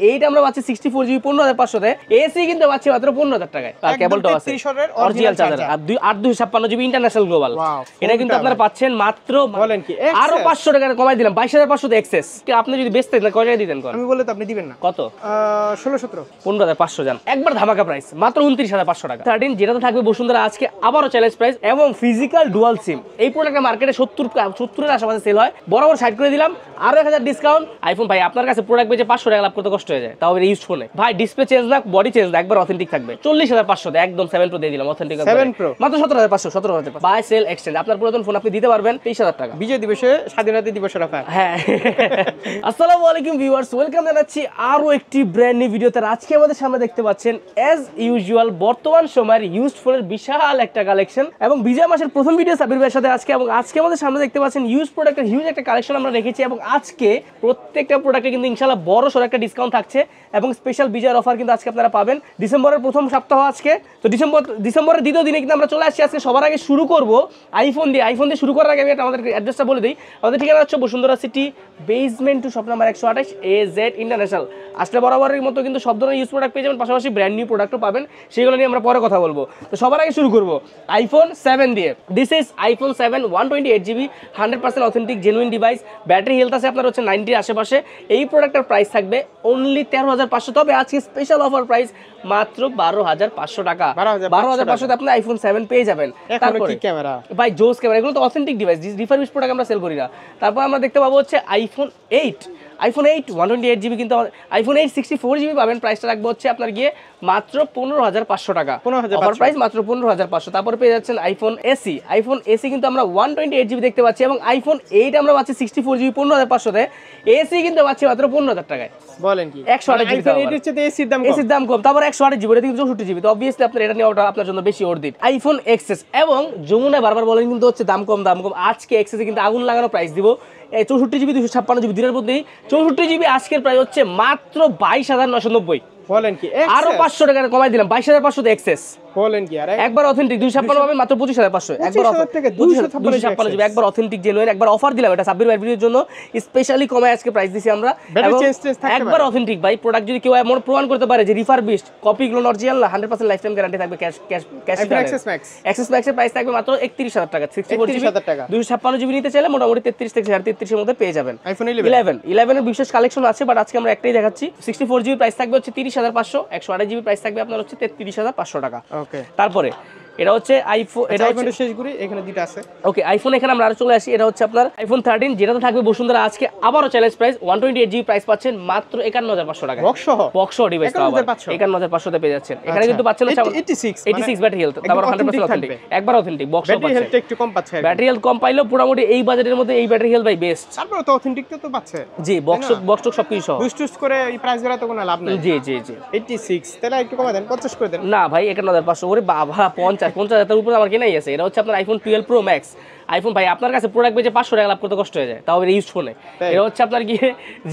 এইটা আমরা পাচ্ছি 64 জিবি 15500 তে, এসি কিন্তু পাচ্ছি মাত্র 15000 টাকায়। আর কেবলটাও আছে অরিজিনাল চার্জার আর 8256 জিবি ইন্টারন্যাশনাল গ্লোবাল। এটা কিন্তু আপনারা পাচ্ছেন মাত্র, বলেন কি আরো 500 টাকা কমাই দিলাম, 22500 তে এক্সেস। আপনি যদি বেচতেন না কয় টাকা দিতেন কোন? আমি বললে তো আপনি দিবেন না। কত? 16 17 15500 জান, একবার ধামাকা প্রাইস মাত্র 29500 টাকা। 13 যেটাতে থাকবে বসুন্ধরা আজকে আবারও চ্যালেঞ্জ প্রাইস এবং ফিজিক্যাল ডুয়াল সিম। এই প্রোডাক্টটা মার্কেটে 70 এর আশেপাশে সেল হয়, বরাবর সাইড করে দিলাম আরো 1000 ডিসকাউন্ট। আইফোন ভাই আপনার কাছে প্রোডাক্ট বেচে 500 টাকা লাভ করতে কষ্ট হয়ে যায়, তাও ইউজ ফোনে ভাই ডিসপ্লে চেঞ্জ না বডি চেঞ্জ না, একবার অথেন্টিক থাকবে। 40500 তে একদম 7 প্রো দিয়ে দিলাম অথেন্টিক 7 প্রো মাত্র 17500 17000 বাই সেল এক্সচেঞ্জ। আপনার পুরাতন ফোন আপনি দিতে পারবেন 23000 টাকা বিজয় দিবসে, স্বাধীনতা দিবসের অফার। হ্যাঁ আসসালামু আলাইকুম ভিউয়ার্স, ওয়েলকাম জানাচ্ছি আরো একটি ব্র্যান্ড নিউ ভিডিওতে। আজকে আমাদের সামনে দেখতে পাচ্ছেন অ্যাজ ইউজুয়াল বর্তমান সময়ের ইউজড ফোনের বিশাল একটা কালেকশন এবং বিজয় মাসের প্রথম ভিডিও সাবির ভাইয়ের সাথে আজকে। এবং আজকে আমাদের সামনে দেখতে পাচ্ছেন ইউজ প্রোডাক্টের হিউজ একটা কালেকশন আমরা রেখেছি এবং আজকে প্রত্যেকটা প্রোডাক্টে কিন্তু ইনশাআল্লাহ বড় সড় একটা ডিসকাউন্ট থাকছে এবং স্পেশাল বিজয়ের অফার কিন্তু আজকে আপনারা পাবেন। ডিসেম্বরের প্রথম সপ্তাহ আজকে, তো ডিসেম্বরের দ্বিতীয় দিনে কিন্তু আমরা চলে আসছি। আজকে সবার আগে শুরু করব আইফোন দিয়ে শুরু করার আগে আমি আমাদের অ্যাড্রেসটা বলে দিই। আমাদের ঠিকানা হচ্ছে Bashundhara City, basement two shop number 128, AZ international. আসলে বরাবরের মতো কিন্তু সব ধরনের ইউজ প্রোডাক্ট পেয়ে যাবেন, পাশাপাশি ব্র্যান্ড নিউ প্রোডাক্টও পাবেন, সেগুলো নিয়ে আমরা পরে কথা বলবো। তো সবার আগে শুরু করব আইফোন 7 দিয়ে। This is iPhone 7 128 GB 100% authentic genuine device. Battery health আছে আপনার হচ্ছে 90 এর আশেপাশে। এই প্রোডাক্টের প্রাইস থাকবে অনলি 13500, তবে আজকে স্পেশাল অফার প্রাইস মাত্র 12500 টাকা। 12500 তে আপনি আইফোন 7 পেয়ে যাবেন। তারপরে কি ক্যামেরা ভাই, জোস ক্যামেরা, এগুলো তো অথেন্টিক ডিভাইস, রিফারবিশ প্রোডাক্ট আমরা সেল করি না। তারপর আমরা দেখতে পাবো হচ্ছে আইফোন 8 128 জিবি, কিন্তু আইফোন 8 64 জিবি পাবেন। প্রাইসটা রাখবো হচ্ছে আপনার গিয়ে মাত্র 15500 টাকা, অফার প্রাইস মাত্র 15500। তারপরে পেয়ে যাচ্ছেন আইফোন এসি কিন্তু আমরা 128 জিবি দেখতে পাচ্ছি এবং আইফোন 8 আমরা পাচ্ছি 64 জিবি 15500 তে, এসি কিন্তু পাচ্ছি মাত্র 15000 টাকায়। বলেন কি 128 জিবি, এসির দাম কম, তারপর 128 জিবি, এটা কিন্তু 64 জিবি, তো অবভিয়াসলি আপনার এটা নেওয়াটা আপনার জন্য বেশি অর্থিত। আইফোন এক্সএস এবং যমুনা বারবার বলেন কিন্তু হচ্ছে দাম কম। আজকে এক্সএসে কিন্তু আগুন লাগানো প্রাইস দিব। 64 জিবি 256 জিবি দিনের মধ্যেই 64 জিবি আজকের প্রাইস হচ্ছে মাত্র 22990। বলেন কি আরো 500 টাকা কমাই দিলাম, 22500 তে এক্সেস। বলেন কি আর একবার অথেন্টিক 256 পাবেন মাত্র 25500, একবার 256 জিবি একবার অথেন্টিক জেনুইন, একবার অফার দিলাম। এটা সাব্বির ভাই ভিডিওর জন্য স্পেশালি কমায় আজকে প্রাইস দিছি আমরা। একবার অথেন্টিক ভাই প্রোডাক্ট যদি কেউ এমন প্রমাণ করতে পারে যে রিফারবিশড কপি গুলো অরিজিনাল না, 100% লাইফ টাইম গ্যারান্টি থাকবে। এক্সএস ম্যাক্সের প্রাইস থাকবে মাত্র 31000 টাকা। 64 জিবি 256 জিবি নিতে চাইলে মোটামুটি 33 থেকে 33 এর মধ্যে পেয়ে যাবেন। আইফোন 11 এর বিশেষ কালেকশন আছে, বাট আজকে আমরা একটাই দেখাচ্ছি। 64 জিবি প্রাইস থাকবে হচ্ছে 30500, 128 জিবি প্রাইস থাকবে আপনার হচ্ছে 33500 টাকা। ওকে, তারপরে এটা হচ্ছে আইফোন, এটা আইফোনের শেষ করি, এখানে দুটো আছে। ওকে, আইফোন এখানে আমরা আর চলে আসি। এটা হচ্ছে আপনার আইফোন 13 যেটাতে থাকবে বসুন্ধরা আজকে আবারও চ্যালেঞ্জ প্রাইস 128 জিবি প্রাইস পাচ্ছেন মাত্র 51500 টাকা। বক্স সহ ডিভাইস 51500 তে পেয়ে যাচ্ছেন। এখানে কিন্তু পাচ্ছেন 86 ব্যাটারি হেলথ, তারপর 100% অথেন্টিক, একবার অথেন্টিক। বক্স ব্যাটারি হেলথ একটু কম পাচ্ছে, ব্যাটারি হেলথ কম পাইলো মোটামুটি এই বাজেটের মধ্যে এই ব্যাটারি হেলথ ভাই বেস্ট। তারপর তো অথেন্টিক তো পাচ্ছে জি, বক্স সবকিছু সহ বুস্ট করে এই প্রাইস গুলো তো কোনো লাভ নাই। জি 86 তাহলে একটু কমাই দেন, 50 করে দেন না ভাই। 51500 ওরে বাবা, 50000 উপরে আমার কেনাই আছে। এটা হচ্ছে আপনার আইফোন 12 প্রো ম্যাক্স। আইফোন ভাই আপনার কাছে প্রোডাক্ট বেচে 500 টাকা লাভ করতে কষ্ট হয়ে যায়, তাও ইউজ ফোনে। এটা হচ্ছে আপনার গিয়ে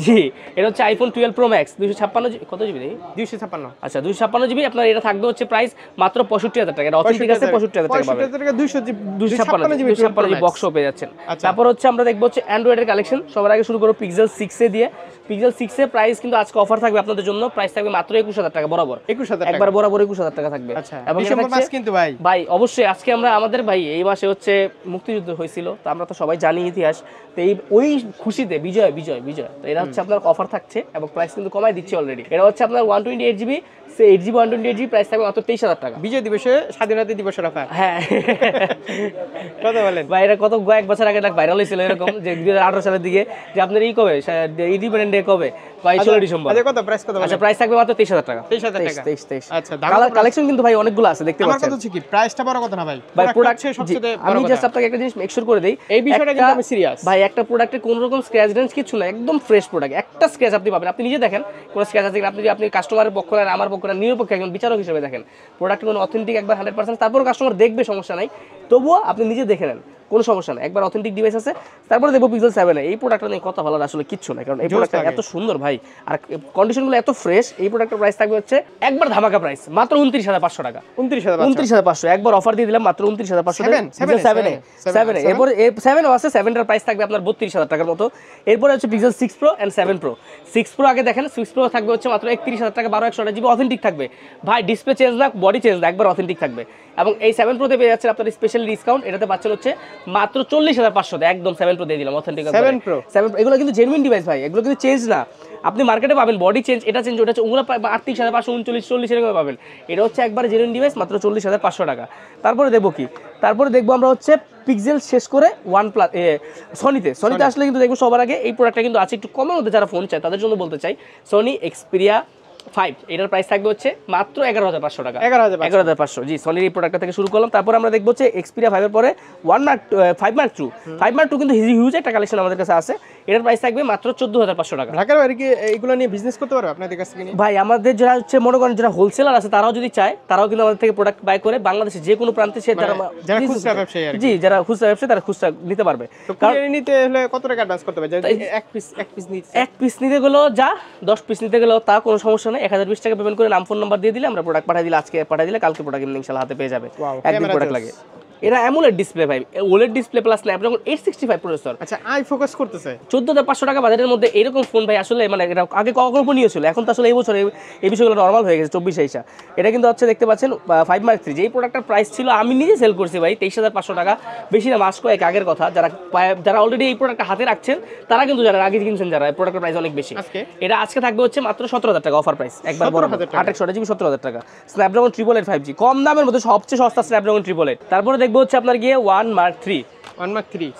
জি, এটা হচ্ছে আইফোন 12 প্রো ম্যাক্স 256 কত জিবি দেই 256। আচ্ছা 256 জিবি আপনার এটা থাকবে হচ্ছে প্রাইস মাত্র 65000 টাকা। এটা অথেন্টিক আছে, 65000 টাকা পাবেন। 256 জিবি বক্সও পেয়ে যাচ্ছেন। তারপর হচ্ছে আমরা দেখব হচ্ছে অ্যান্ড্রয়েডের কালেকশন। সবার আগে শুরু করব পিক্সেল 6 এ দিয়ে। পিক্সেল 6 এর প্রাইস কিন্তু আজকে অফার থাকবে আপনাদের জন্য, প্রাইস থাকবে মাত্র 21000 টাকা বরাবর। 21000 টাকা একবার বরাবর 21000 টাকা থাকবে। এবং ডিসেম্বর মাস কিন্তু ভাই অবশ্যই আজকে আমরা আমাদের ভাই এই মাসে হচ্ছে মুক্তিযুদ্ধ হয়েছিল, তো আমরা তো সবাই জানি ইতিহাস, তো এই ওই খুশিতে বিজয় তো এটা হচ্ছে আপনার অফার থাকছে এবং প্রাইস কিন্তু কমাই দিচ্ছে অলরেডি। এটা হচ্ছে আপনার 128 জিবি 8 জিবি 128 জিবি প্রাইস থাকবে মাত্র 23000 টাকা। বিজয় দিবসে, স্বাধীনতা দিবসের অফার। হ্যাঁ কত বলেন ভাই, এটা কত এক বছর আগে ভাইরাল হয়েছিল এরকম যে 2018 সালের দিকে, যে আপনার এই কবে ইন্ডিপেন্ডেন্ট ডে কবে ভাই 16 ডিসেম্বর। আচ্ছা কত প্রাইস, কত? আচ্ছা প্রাইস থাকবে মাত্র 23000 টাকা। 23 আচ্ছা কালেকশন কিন্তু ভাই অনেকগুলো আছে দেখতে পাচ্ছেন। আমার কথা হচ্ছে কি প্রাইসটা বড় কথা না ভাই, প্রোডাক্ট সবচেয়ে বড় কথা। আমি জাস্ট আপনাকে একটা জিনিস মেক শিওর করে দেই, এই বিষয়টা কিন্তু আমি সিরিয়াস ভাই। একটা প্রোডাক্টে কোনো রকম স্ক্র্যাচ ডেন্স কিছু না, একদম ফ্রেশ প্রোডাক্ট। একটা স্ক্র্যাচ আপনি পাবেন, আপনি নিজে দেখেন কোন স্ক্র্যাচ আছে কিনা। আপনি কাস্টমারের পক্ষ না আমার পক্ষ না, নিরপেক্ষ একজন বিচারক হিসেবে দেখেন প্রোডাক্ট কোনো অথেন্টিক একবার 100%। তারপর কাস্টমার দেখবে সমস্যা নাই, তবুও আপনি নিজে দেখে নেন কোনো সমস্যা না, একবার অথেন্টিক ডিভাইস আছে। তারপরে দেখবো পিক্সেল 7 এই প্রোডাক্টটা নিয়ে কথা বলার আসলে কিচ্ছু নাই, কারণ এই প্রোডাক্টটা এত সুন্দর ভাই, আর কন্ডিশনগুলো এত ফ্রেশ। এই প্রোডাক্টের প্রাইস থাকবে হচ্ছে একবার ধামাকা প্রাইস মাত্র 29,500 টাকা। 29,500 একবার অফার দিয়ে দিলাম মাত্র 29,500 7 এরপর 7 আছে, 7টার প্রাইস থাকবে আপনার 32,000 টাকার মতো। এরপরে হচ্ছে Pixel 6 pro and 7 pro. 6 pro আগে দেখেন, 6 প্রো থাকবে হচ্ছে মাত্র 31,000 টাকা, 12/128 জিবি অথেন্টিক থাকবে ভাই, ডিসপ্লে চেঞ্জ না, বডি চেঞ্জ না, একবার অথেন্টিক থাকবে। এবং এই 7 প্রোতে পেয়ে যাচ্ছেন আপনার স্পেশাল ডিসকাউন্ট, এটাতে পাচ্ছেন হচ্ছে মাত্র 40,500 একদম 7 প্রো দিয়ে দিলাম অথেন্টিক। 7 প্রো এগুলো কিন্তু জেনুইন ডিভাইস ভাই, এগুলো কিন্তু চেঞ্জ না। আপনি মার্কেটে পাবেন বডি চেঞ্জ, এটা চেঞ্জ, ওটা ওগুলো 38,539, 40 এরকম পাবেন। এটা হচ্ছে একবার জেনুইন ডিভাইস মাত্র 40,500 টাকা। তারপরে দেখবো কি, তারপরে দেখবো আমরা হচ্ছে পিক্সেল শেষ করে OnePlus সনিতে আসলে কিন্তু দেখবো সবার আগে এই প্রোডাক্টটা কিন্তু আছে একটু কমের মধ্যে, যারা ফোন চায় তাদের জন্য বলতে চাই, সোনি এক্সপিরিয়া 5 এটার প্রাইস থাকবে হচ্ছে মাত্র 11,500 টাকা। 11,500 জি, সনির এই প্রোডাক্টটা থেকে শুরু করলাম। তারপর আমরা দেখবো হচ্ছে এক্সপিরিয়া 5 এর পরে 5 Mark II। 5 Mark II কিন্তু হিউজ একটা কালেকশন আমাদের কাছে আছে, এটার প্রাইস থাকবে মাত্র 14,500 টাকা। ঢাকার বাইরে কি এইগুলো নিয়ে বিজনেস করতে পারবে আপনাদের কাছ থেকে নিয়ে? ভাই আমাদের যারা হচ্ছে মনে করেন যারা হোলসেলার আছে, তারাও যদি চায় তারাও কিন্তু আমাদের থেকে প্রোডাক্ট বাই করে বাংলাদেশে যে কোনো প্রান্তে সে যারা খুচরা ব্যবসায়ী আর কি। জি, যারা খুচরা ব্যবসায়ী তারা খুচরা নিতে পারবে। কারণ নিতে হলে কত টাকা অ্যাডভান্স করতে হবে? যদি এক পিস নিতে গেলেও যা 10 পিস নিতে গেলেও তা কোনো সমস্যা নেই, 1020 টাকা পেমেন্ট করে নাম ফোন নাম্বার দিয়ে দিলে আমরা প্রোডাক্ট পাঠিয়ে দিলে, আজকে পাঠিয়ে দিলে কালকে প্রোডাক্ট ইনশাআল্লাহ হাতে পেয়ে যাবে। একদিন প্রোডাক্ট লাগে। এটা অ্যামোলেড ডিসপ্লে ভাই, OLED display plus Snapdragon 865 processor. আচ্ছা, আই ফোকাস করতেছে 14,500 টাকা বাজারের মধ্যে এরকম ফোন ভাই আসলে মানে এটা আগে অকল্পনীয় ছিল, এখন তো আসলে এই বছর এই বিষয়গুলো নরমাল হয়ে গেছে 24 এটা কিন্তু হচ্ছে দেখতে পাচ্ছেন 5 Mark III, যেই প্রোডাক্টের প্রাইস ছিল আমি নিজে সেল করছি ভাই 23,500 টাকা, বেশি না, মাস কয়েক আগের কথা। যারা অলরেডি এই প্রোডাক্টটা হাতে রাখছেন তারা কিন্তু জানেন, আগে কিনছেন যারা, প্রোডাক্টের প্রাইস অনেক বেশি। এটা আজকে থাকবে হচ্ছে মাত্র 17,000 টাকা অফার প্রাইস, একবার বড় 8 জিবি 17,000 টাকা। স্ন্যাপড্রাগন 888 5G কম দামের মধ্যে সবচেয়ে সস্তা স্ন্যাপড্রাগন 888। তারপরে দেখবো হচ্ছে আপনার গিয়ে 1 Mark III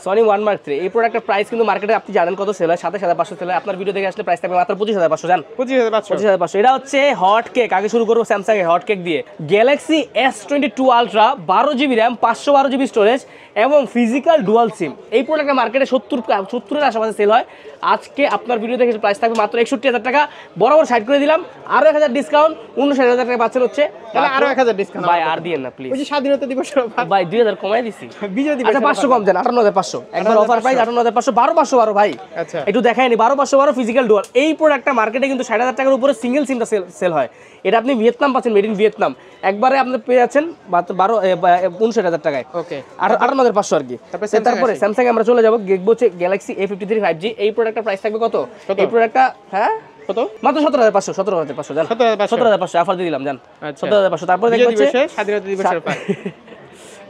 Sony 1 Mark III। এই প্রোডাক্টের প্রাইস কিন্তু মার্কেটে আপনি জানেন কত সেল হয়, 27,500 সেল হয়। আপনার ভিডিও দেখে আসলে প্রাইস থাকবে মাত্র 25,500। জান 25,500। এটা হচ্ছে হট কেক। আগে শুরু করবো স্যামসাং এর হট কেক দিয়ে। Galaxy S22 ultra 12 GB RAM 512 GB storage এবং ফিজিক্যাল ডুয়াল সিম। এই প্রোডাক্টটা মার্কেটে 70-এর আশেপাশে সেল হয়। আজকে আপনার ভিডিও দেখে প্রাইস থাকবে মাত্র 61,000 টাকা, বরাবর সাইড করে দিলাম, আরো 1,000 ডিসকাউন্ট, 59,000 টাকা পাচ্ছেন হচ্ছে। আরো 1,000 ডিসকাউন্ট ভাই, আর দিয়েন না প্লিজ, ওই যে স্বাধীনতা দিবসের অফার ভাই 2,000 কমাই দিছি। বিজয় দিবস আচ্ছা 500 কম দেন, 58,500 একবার অফার প্রাইস 58,500, 12,512 ভাই। আচ্ছা একটু দেখায়নি 12,512 ফিজিক্যাল ডুয়াল। এই প্রোডাক্টটা মার্কেটে কিন্তু 60,000 টাকার উপরে সিঙ্গেল সিমটা সেল হয়। এটা আপনি ভিয়েতনাম পাচ্ছেন, মেড ইন ভিয়েতনাম, একবারে আপনি পেয়ে যাচ্ছেন মাত্র 59,000 টাকায়। ওকে, 58,500 আর কি। তারপরে স্যামসাং আমরা চলে যাবো, দেখবো হচ্ছে গ্যালাক্সি A53 5G। এই প্রোডাক্টের প্রাইস থাকবে কত? এই প্রোডাক্টটা কত? মাত্র 17,500। 17,500 জান, 17,500 অফার দিয়ে দিলাম জান, 17,500। তারপরে দেখবো হচ্ছে স্বাধীনতা দিবসের অফার।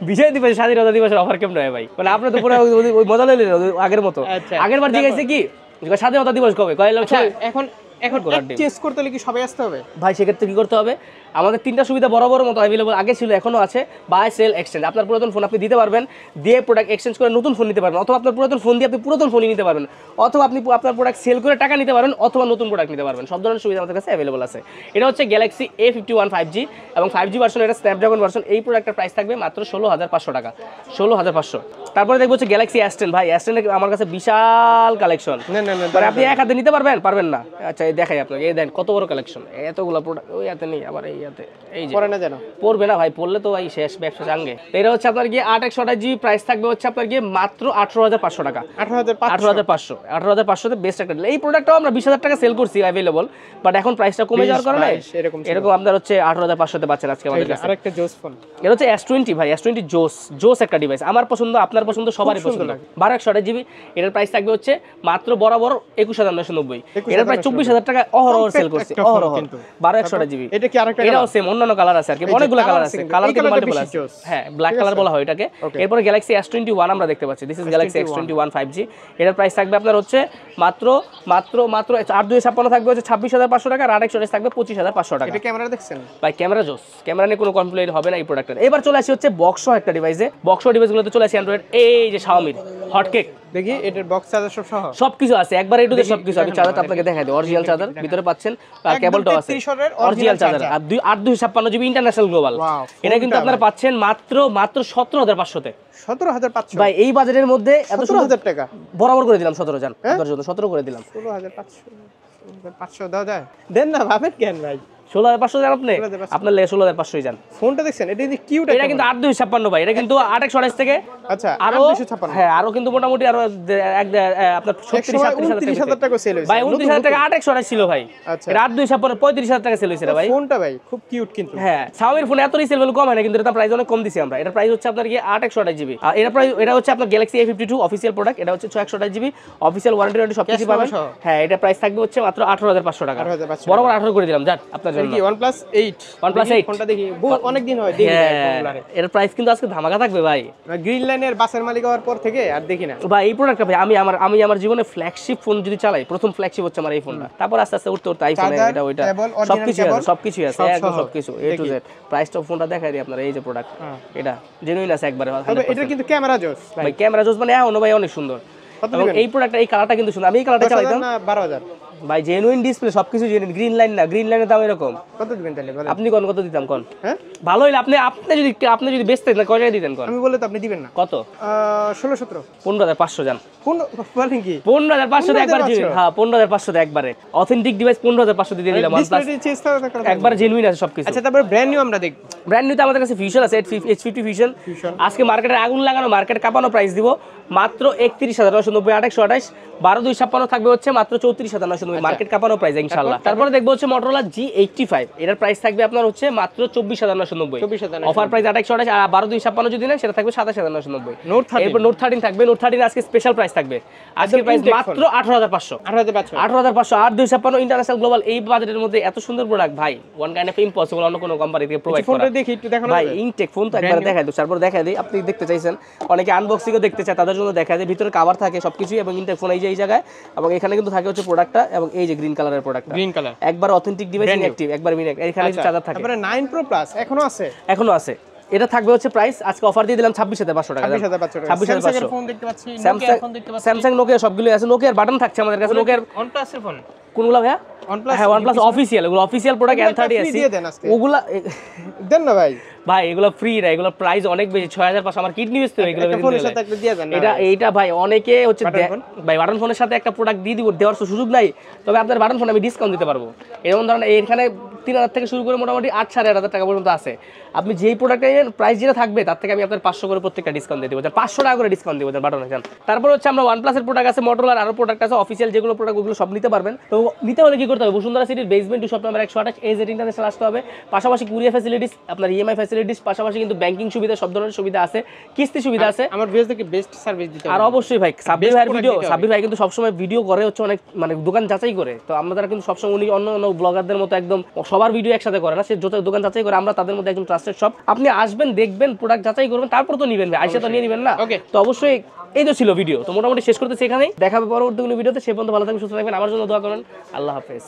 বিজয় দিবস, স্বাধীনতা দিবসের অফার কেমন হয় ভাই? মানে আপনি তো পুরো ওই মজা নিলেন আগের মতো। আগের বার জিজ্ঞাসা কি স্বাধীনতা দিবস কবে, এখন চেঞ্জ করতে হলে কি সবাই আসতে হবে ভাই? সেক্ষেত্রে কি করতে হবে? আমাদের 3টা সুবিধা বড় মতো অ্যাভেলেবল, আগে ছিল এখনো আছে। বাই সেল এক্সচেঞ্জ, আপনার পুরাতন ফোন আপনি দিতে পারবেন, দিয়ে প্রোডাক্ট এক্সচেঞ্জ করে নতুন ফোন নিতে পারবেন, অথবা আপনার পুরাতন ফোন দিয়ে আপনি পুরাতন ফোনই নিতে পারবেন, অথবা আপনি আপনার প্রোডাক্ট সেল করে টাকা নিতে পারবেন, অথবা নতুন প্রোডাক্ট নিতে পারবেন। সব ধরনের সুবিধা আমাদের কাছে অ্যাভেলেবল আছে। এটা হচ্ছে গ্যালাক্সি A51 5G এবং 5G ভার্সন, এটা স্ন্যাপড্রাগন ভার্সন। এই প্রোডাক্টের প্রাইস থাকবে মাত্র 16,500 টাকা, 16,500। তারপরে দেখবো হচ্ছে গ্যালাক্সি S10 ভাই। S10 আমার কাছে বিশাল কালেকশন, মানে আপনি এক হাতে নিতে পারবেন না। আচ্ছা এই দেখাই আপনাকে, এই দেন কত বড় কালেকশন, এতগুলো প্রোডাক্ট ওই হাতে নেই, আবার এই হাতে, এই যে পরে না জানো পড়বে না ভাই, পড়লে তো ভাই শেষ, ব্যবসা চাঙ্গে। এটা হচ্ছে আপনার গিয়ে 8/128 জিবি, প্রাইস থাকবে হচ্ছে আপনার গিয়ে মাত্র 18,500 টাকা। 18,500 তে বেস্ট একটা। এই প্রোডাক্টটাও আমরা 20,000 টাকা সেল করছি অ্যাভেলেবল, বাট এখন প্রাইসটা কমে যাওয়ার কারণে এরকম আপনার হচ্ছে 18,500 তে পাচ্ছেন আজকে আমাদের কাছে। আরেকটা জোস ফোন, এটা হচ্ছে S20 ভাই। S20 জোস একটা ডিভাইস, আমার পছন্দ, আপনার পছন্দ, সবারই পছন্দ। 12/128 জিবি, এটার প্রাইস থাকবে হচ্ছে মাত্র বরাবর 21,990। এটার প্রায় 24,000 টাকা অহরহ সেল করছি, অহরহ 12/128 জিবি। এটা কি আরেকটা? এটাও সেম, অন্যান্য কালার আছে আর কি, অনেকগুলো কালার আছে, কালার কিন্তু মাল্টিপল আছে। হ্যাঁ, ব্ল্যাক কালার বলা হয় এটাকে। এরপরে গ্যালাক্সি S21 আমরা দেখতে পাচ্ছি, this is Galaxy S21 5G। এটার প্রাইস থাকবে আপনার হচ্ছে মাত্র 8/256 থাকবে হচ্ছে 26,500 টাকা, আর 8/128 থাকবে 25,500 টাকা। এটা ক্যামেরা দেখছেন ভাই? ক্যামেরা জোস, ক্যামেরা নিয়ে কোনো কমপ্লেইন হবে না এই প্রোডাক্টের। এবার চলে আসি হচ্ছে বক্স একটা ডিভাইসে। বক্স ডিভাইসগুলোতে চলে আসি অ্যান্ড্রয়েড, এই যে শাওমির হটকেক। দেখি এটার বক্স চার্জার সবকিছু আছে, একবার একটু সবকিছু। আমি চার্জারটা আপনাকে দেখাই দিই, অরিজিনাল চার্জার ভিতরে পাচ্ছেন, আর কেবলটাও আছে অরিজিনাল চার্জার, আর 8/256 জিবি ইন্টারন্যাশনাল গ্লোবাল। এটা কিন্তু আপনারা পাচ্ছেন মাত্র 17,500 তে। 17,500 ভাই এই বাজেটের মধ্যে 17,000 টাকা বরাবর করে দিলাম 17 জান, আপনার জন্য 17 করে দিলাম। 16,500 দাও দেন না, ভাবেন কেন ভাই? 16,500 জান আপনি 16,500 আপনার লেগে 16,500 যান। ফোনটা দেখছেন এটা কিন্তু কিউট এটা কিন্তু 8,256 ভাই, এটা কিন্তু 8,128 থেকে আচ্ছা আরো 8,256 হ্যাঁ আরো কিন্তু মোটামুটি আরো আপনার 37,000 টাকা সেল হইছে ভাই 29,000 টাকা 8,128 ছিল ভাই। আচ্ছা এটা 8,256 35,000 টাকা সেল হইছে ভাই। ফোনটা ভাই খুব কিউট কিন্তু হ্যাঁ Xiaomi ফোন এত রিসেল ভ্যালু কম হয় না, কিন্তু এটা প্রাইস অনেক কম দিছি আমরা। এটা প্রাইস হচ্ছে আপনার কি 8,128 জিবি। আর এটা প্রাইস এটা হচ্ছে আপনার Galaxy A52 অফিশিয়াল প্রোডাক্ট। এটা হচ্ছে 628 জিবি অফিশিয়াল ওয়ারেন্টি সবকিছু পাবেন। হ্যাঁ এটা প্রাইস থাকবে হচ্ছে মাত্র 18,500 টাকা। 18,500 বরাবর 18 করে দিলাম যান আপনার জন্য। কি OnePlus 8 OnePlus 8 ফোনটা দেখি অনেক দিন হয় দেখি না ফোনগুলারে। এর প্রাইস কিন্তু আজকে ধামাকা থাকবে ভাই। গ্রিন লাইনের বাসের মালিক হওয়ার পর থেকে আর দেখি না ভাই এই প্রোডাক্টটা ভাই আমি আমার জীবনে ফ্ল্যাগশিপ ফোন যদি চালাই, প্রথম ফ্ল্যাগশিপ হচ্ছে আমার এই ফোনটা। তারপর আস্তে আস্তে উঠতে আইফোন এটা ওইটা সবকিছু আছে একদম সবকিছু A to Z। প্রাইসটা ফোনটা দেখাই দিই আপনারা, এই যে প্রোডাক্ট এটা জেনুইন আছে একবারে। তবে এটা কিন্তু ক্যামেরা জোস ভাই ক্যামেরা জোস মানে এখনো ভাই অনেক সুন্দর। কত এবং এই প্রোডাক্টটা এই কালারটা কিন্তু সুন্দর। আমি এই কালারটা চালাইতাম না 12,000 ভাই, জেনুইন ডিসপ্লে সবকিছু জেনুইন। গ্রিন লাইন না, গ্রিন লাইনের দাম এরকম। কত দিবেন তাহলে বলেন আপনি কোন কত দিতাম কোন? হ্যাঁ ভালো হইলে আপনি যদি বেচতেন না কয় টাকা দিতেন কোন? আমি বলে তো আপনি দিবেন না কত? 16-17 15,500 জান। কোন বলেন কি 15,500 তে একবার জেনুইন। হ্যাঁ 15,500 তে একবারে অথেন্টিক ডিভাইস 15,500 দিয়ে দিলাম। OnePlus ডিসপ্লে চেঞ্জ করা একবার জেনুইন আছে সবকিছু। আচ্ছা তারপর ব্র্যান্ড নিউ আমরা দেখব। ব্র্যান্ড নিউতে আমাদের কাছে ফিউশন আছে, H50 ফিউশন। আজকে মার্কেটে আগুন লাগানো, মার্কেট কাঁপানো প্রাইস দিব মাত্র 31,990 8,128 12,256 থাকবে হচ্ছে মাত্র 34,990 মার্কেট কাঁপানো প্রাইস ইনশাআল্লাহ। তারপরে দেখবো হচ্ছে Motorola G85, এটার প্রাইস থাকবে আপনার হচ্ছে মাত্র 24,990 অফার প্রাইস 8,128 আর 12,256 যদি নেন সেটা থাকবে 27,990। এরপর Note 13 থাকবে, Note 13 আজকে স্পেশাল প্রাইস থাকবে। আজকের প্রাইস মাত্র 18,500 8,500 ইন্টারন্যাশনাল গ্লোবাল। এই বাজেটের মধ্যে এত সুন্দর প্রোডাক্ট ভাই ওয়ান কাইন্ড অফ ইম্পসিবল অন্য কোনো কোম্পানি থেকে প্রোভাইড করা। ফোনটা দেখি একটু দেখানো ভাই ইনটেক ফোন তো একবার দেখাই দাও, তারপর দেখাই দেই। আপনি দেখতে চাইছেন, অনেকে আনবক্সিংও দেখতে চায়, তাদের জন্য দেখাই দেয়। ভিতরে কভার থাকে সবকিছু এবং ইনটেক ফোন এই যে এই জায়গায়, এবং এখানে কিন্তু থাকে হচ্ছে প্রোডাক্টটা এবং এই যে গ্রিন কালারের প্রোডাক্টটা, গ্রিন কালার একবার অথেন্টিক ডিভাইস ইনঅ্যাক্টিভ একবার মিনিট। এখানে চার্জার থাকে। তারপরে 9 Pro Plus এখনো আছে। এটা থাকবে হচ্ছে প্রাইস আজকে অফার দিয়ে দিলাম 26,500 টাকা। 26,500 ফোন দেখতে পাচ্ছি, নোকিয়া ফোন দেখতে পাচ্ছি, স্যামসাং নোকিয়া সবগুলো আছে। নোকিয়ার বাটন থাকছে আমাদের কাছে। নোকিয়ার OnePlus এর ফোন কোনগুলো ভাইয়া? হ্যাঁ OnePlus অফিশিয়াল, এগুলো অফিশিয়াল প্রোডাক্ট N30 আছে ওগুলা দেন না ভাই। ভাই এগুলো ফ্রি না, এগুলো প্রাইস অনেক বেশি 6,500। আমার কিডনি বেচতে হবে এগুলো। ফোনের সাথে একটা দিয়ে দেন না এটা এইটা ভাই অনেকে হচ্ছে ভাই বাটন ফোনের সাথে একটা প্রোডাক্ট দিয়ে দিব, দেওয়ার সুযোগ নাই। তবে আপনার বাটন ফোন আমি ডিসকাউন্ট দিতে পারবো। এরকম ধরেন এখানে 3,000 থেকে শুরু করে মোটামুটি 8,500 টাকা পর্যন্ত আছে। আপনি যেই প্রোডাক্টে প্রাইস যেটা থাকবে তার থেকে আমি আপনার 500 করে প্রত্যেকটা ডিসকাউন্ট দিয়ে দেবো, 500 টাকা করে ডিসকাউন্ট দেবো বাটনে যান। তারপর হচ্ছে আমরা OnePlus এর প্রোডাক্ট আছে, Motorola আরো প্রোডাক্ট আছে অফিশিয়াল, যেগুলো প্রোডাক্ট ওগুলো সব নিতে পারবেন। তো নিতে হলে কি করতে হবে? বসুন্ধরা সিটির basement 2 shop number 128 AZ international আসতে হবে। পাশাপাশি কুরিয়ার ফ্যাসিলিটিস, আপনার EMI ফ্যাসিলিটিস, পাশাপাশি কিন্তু ব্যাংকিং সুবিধা, সব ধরনের সুবিধা আছে, কিস্তি সুবিধা আছে। আমার ভিউয়ার্স থেকে বেস্ট সার্ভিস দিতে হবে। আর অবশ্যই ভাই সাব্বির ভাই কিন্তু সবসময় ভিডিও করে হচ্ছে অনেক মানে দোকান যাচাই করে। তো আমরা কিন্তু সবসময় উনি অন্য অন্য ব্লগারদের মতো একদম সবার ভিডিও একসাথে করে না, সে যত দোকান যাচাই করে। আমরা তাদের মধ্যে একদম ট্রাস্টেড শপ। আপনি আসবেন, দেখবেন, প্রোডাক্ট যাচাই করবেন, তারপর তো নিবেন ভাই, আইসা তো নিয়ে নিবেন না। তো অবশ্যই এই তো ছিল ভিডিও। তো মোটামুটি শেষ করতেছি এখানেই। দেখা হবে পরবর্তী কোনো ভিডিওতে। সে পর্যন্ত ভালো থাকবেন, সুস্থ থাকবেন, আমার জন্য দোয়া করেন। আল্লাহ হাফেজ।